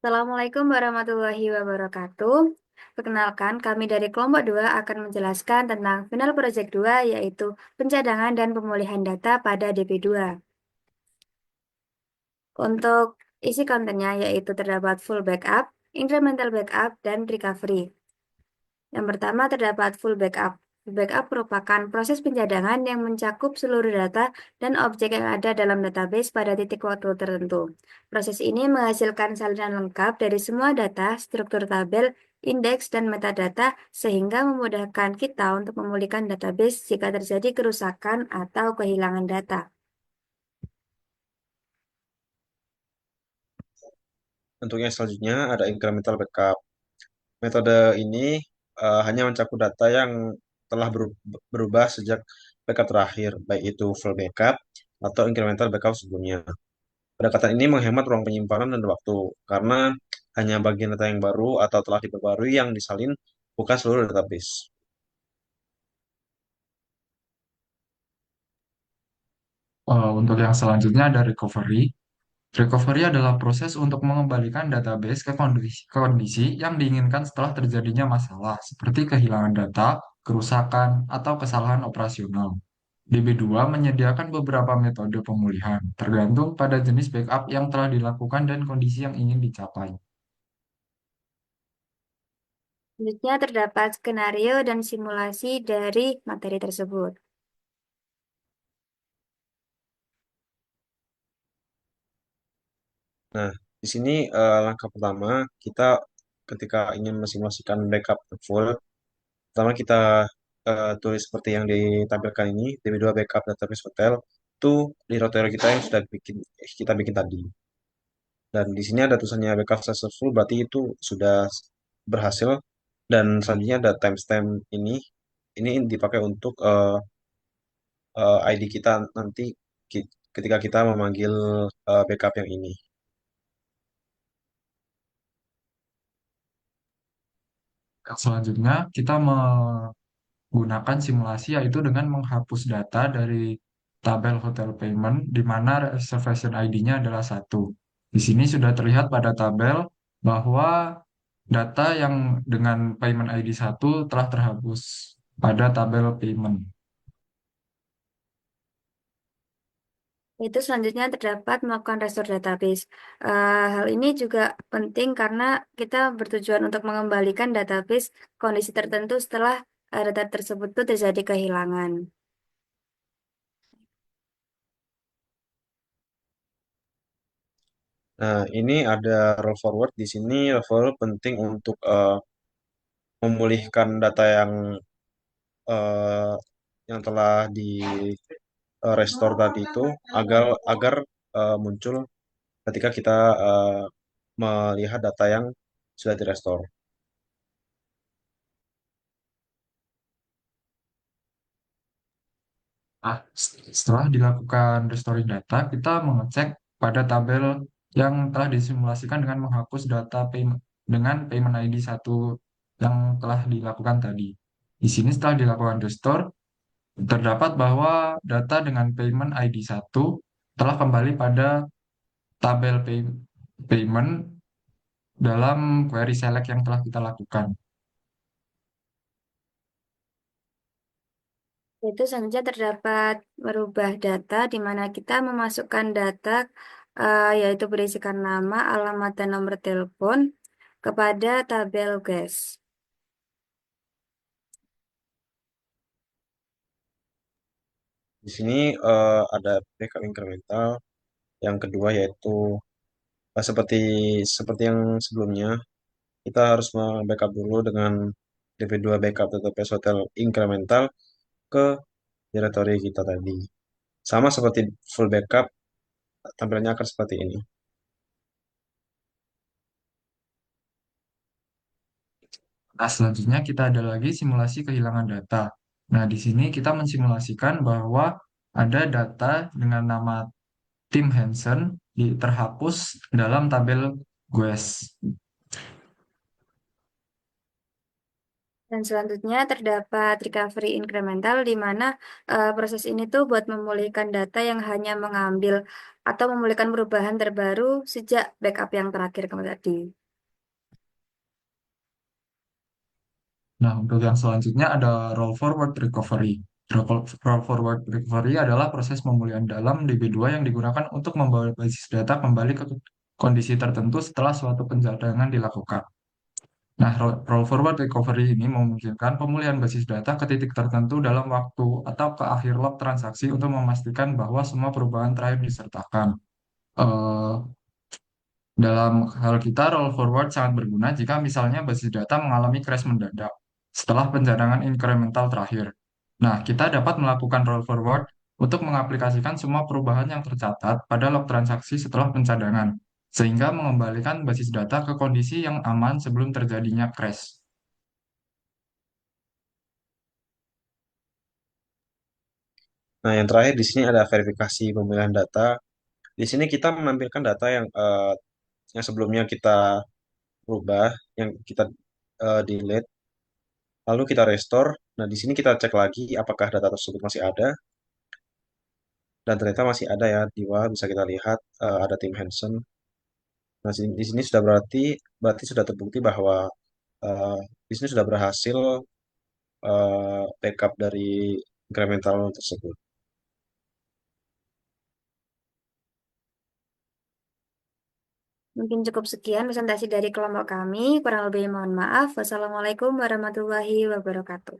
Assalamualaikum warahmatullahi wabarakatuh. Perkenalkan, kami dari kelompok 2 akan menjelaskan tentang final project 2 yaitu pencadangan dan pemulihan data pada DP2. Untuk isi kontennya yaitu terdapat full backup, incremental backup, dan recovery. Yang pertama terdapat full backup. Full backup merupakan proses pencadangan yang mencakup seluruh data dan objek yang ada dalam database pada titik waktu tertentu. Proses ini menghasilkan salinan lengkap dari semua data, struktur tabel, indeks, dan metadata sehingga memudahkan kita untuk memulihkan database jika terjadi kerusakan atau kehilangan data. Untuk yang selanjutnya ada incremental backup. Metode ini hanya mencakup data yang telah berubah sejak backup terakhir, baik itu full backup atau incremental backup sebelumnya. Pendekatan ini menghemat ruang penyimpanan dan waktu, karena hanya bagian data yang baru atau telah diperbarui yang disalin, bukan seluruh database. Untuk yang selanjutnya ada recovery. Recovery adalah proses untuk mengembalikan database ke kondisi yang diinginkan setelah terjadinya masalah, seperti kehilangan data, kerusakan, atau kesalahan operasional. DB2 menyediakan beberapa metode pemulihan, tergantung pada jenis backup yang telah dilakukan dan kondisi yang ingin dicapai. Selanjutnya terdapat skenario dan simulasi dari materi tersebut. Nah, di sini langkah pertama kita ketika ingin mensimulasikan backup full, pertama kita tulis seperti yang ditampilkan ini, DB2 backup database hotel, itu di router kita yang sudah kita bikin tadi. Dan di sini ada tulisannya backup successful, berarti itu sudah berhasil. Dan selanjutnya ada timestamp ini dipakai untuk ID kita nanti ketika kita memanggil backup yang ini. Yang selanjutnya, kita menggunakan simulasi yaitu dengan menghapus data dari tabel hotel payment di mana reservation ID-nya adalah satu. Di sini sudah terlihat pada tabel bahwa data yang dengan payment ID satu telah terhapus pada tabel payment. Itu selanjutnya terdapat melakukan restore database. Hal ini juga penting karena kita bertujuan untuk mengembalikan database kondisi tertentu setelah data tersebut itu terjadi kehilangan. Nah, ini ada roll forward di sini. Roll forward penting untuk memulihkan data eh, yang telah di restore tadi itu agar agar muncul ketika kita eh, melihat data yang sudah direstore. Nah, setelah dilakukan restoring data, kita mengecek pada tabel yang telah disimulasikan dengan menghapus data payment dengan payment ID satu yang telah dilakukan tadi. Di sini setelah dilakukan restore, terdapat bahwa data dengan payment ID satu telah kembali pada tabel payment dalam query select yang telah kita lakukan. Itu selanjutnya terdapat merubah data di mana kita memasukkan data yaitu berisikan nama, alamat, dan nomor telepon kepada tabel guest. Di sini ada backup incremental. Yang kedua yaitu seperti seperti yang sebelumnya, kita harus backup dulu dengan DB2 backup database hotel incremental ke directory kita tadi. Sama seperti full backup, tampilannya akan seperti ini. Nah, selanjutnya kita ada lagi simulasi kehilangan data. Nah, di sini kita mensimulasikan bahwa ada data dengan nama Tim Hansen terhapus dalam tabel GUES. Dan selanjutnya terdapat recovery incremental di mana proses ini tuh buat memulihkan data yang hanya mengambil atau memulihkan perubahan terbaru sejak backup yang terakhir kemarin tadi. Nah, untuk yang selanjutnya ada roll forward recovery. Roll forward recovery adalah proses pemulihan dalam DB2 yang digunakan untuk membawa basis data kembali ke kondisi tertentu setelah suatu pencadangan dilakukan. Nah, roll forward recovery ini memungkinkan pemulihan basis data ke titik tertentu dalam waktu atau ke akhir log transaksi untuk memastikan bahwa semua perubahan terakhir disertakan. Eh, Dalam hal kita, roll forward sangat berguna jika misalnya basis data mengalami crash mendadak setelah pencadangan incremental terakhir. Nah, kita dapat melakukan roll forward untuk mengaplikasikan semua perubahan yang tercatat pada log transaksi setelah pencadangan, sehingga mengembalikan basis data ke kondisi yang aman sebelum terjadinya crash. Nah, yang terakhir di sini ada verifikasi pemilihan data. Di sini kita menampilkan data yang sebelumnya kita rubah, yang kita delete, lalu kita restore. Nah, di sini kita cek lagi apakah data tersebut masih ada, dan ternyata masih ada ya, di bawah bisa kita lihat ada Tim Henson. Nah, di sini sudah berarti sudah terbukti bahwa eh, di sini sudah berhasil backup dari incremental tersebut. Mungkin cukup sekian presentasi dari kelompok kami. Kurang lebih mohon maaf. Wassalamualaikum warahmatullahi wabarakatuh.